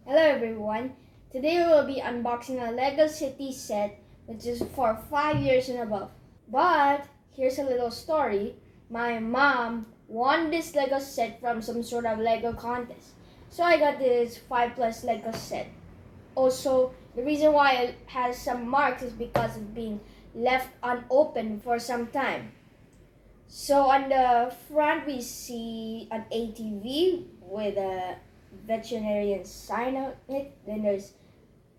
Hello everyone. Today we will be unboxing a Lego City set which is for 5 years and above. But here's a little story. My mom won this Lego set from some sort of Lego contest. So I got this 5 plus Lego set. Also, the reason why it has some marks is because of being left unopened for some time. So on the front we see an ATV with a veterinarian sign on it. Then there's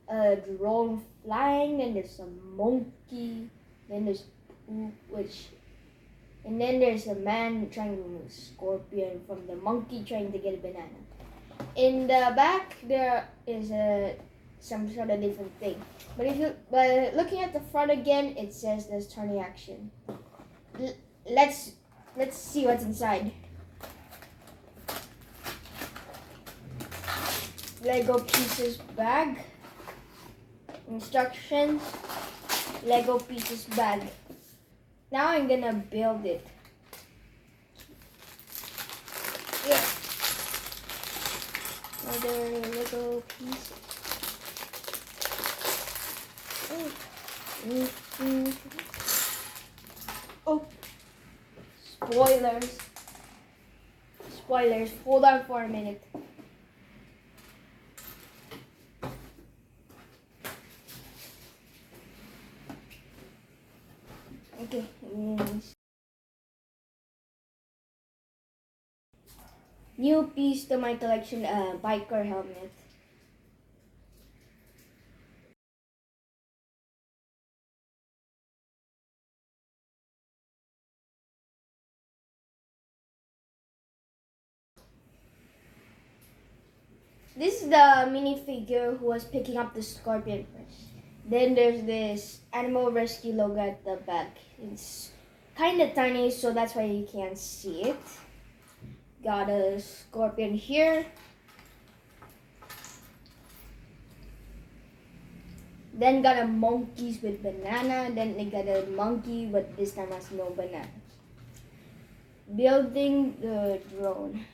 a drone flying. Then there's a monkey. Then there's and then there's a man trying to remove a scorpion from the monkey trying to get a banana. In the back there is some sort of different thing. But looking at the front again, it says there's turning action. Let's see what's inside. Lego pieces bag. Instructions. Lego pieces bag. Now I'm gonna build it. Yeah. Another Lego piece. Oh. Spoilers. Spoilers. Hold on for a minute. Okay. New piece to my collection, biker helmet. This is the minifigure who was picking up the scorpion first. Then there's this animal rescue logo at the back. It's kind of tiny, so that's why you can't see it. Got a scorpion here. Then got a monkeys with banana. Then they got a monkey, but this time has no banana. Building the drone.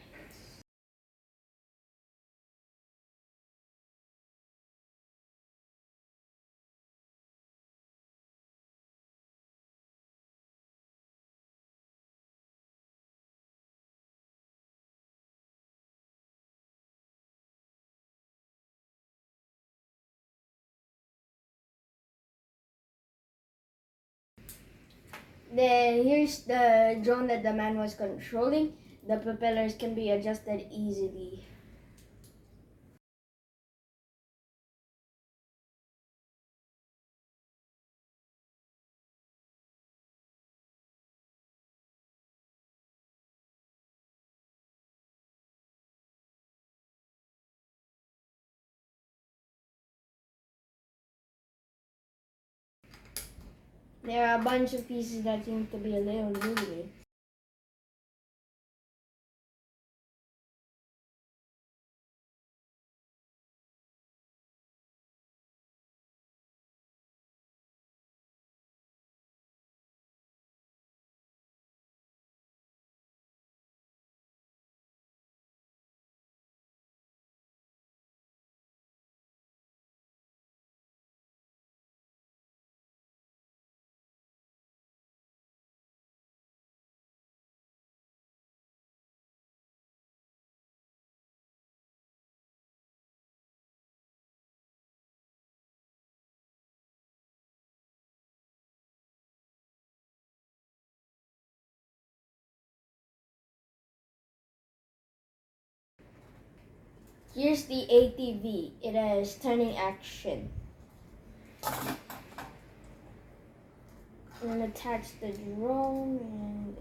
Then here's the drone that the man was controlling. The propellers can be adjusted easily. There are a bunch of pieces that seem to be a little loose. Here's the ATV. It has turning action. And then attach the drone and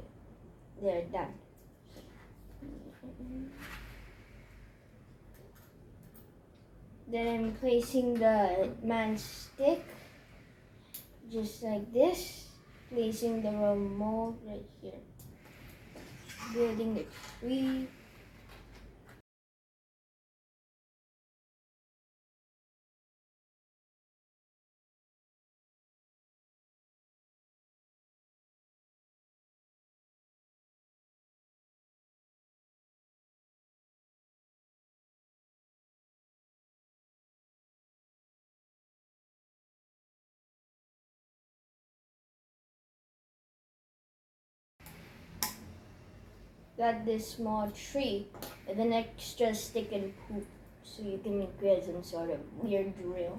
they're done. Then I'm placing the man's stick just like this. Placing the remote right here. Building the tree. got this small tree with an extra stick and poop, so you can create some sort of weird drill.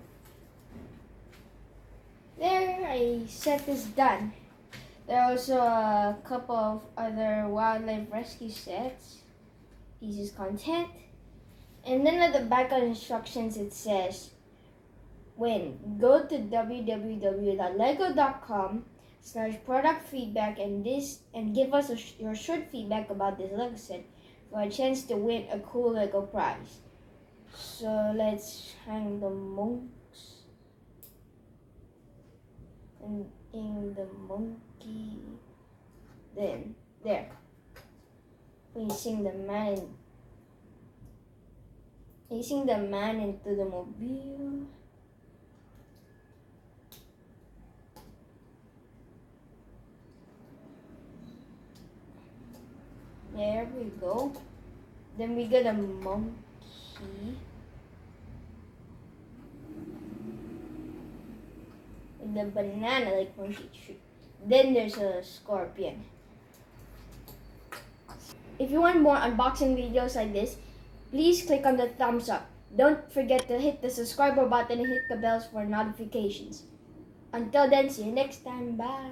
There, I set this done. There are also a couple of other wildlife rescue sets. Pieces content. And then at the back of instructions it says, go to www.lego.com/product feedback and give us your short feedback about this Lego set for a chance to win a cool Lego prize. So let's hang the monks and hang the monkey. Then there, placing the man into the mobile. There we go. Then we get a monkey with the banana like monkey tree. Then there's a scorpion. If you want more unboxing videos like this, please click on the thumbs up. Don't forget to hit the subscribe button and hit the bells for notifications. Until then, see you next time. Bye.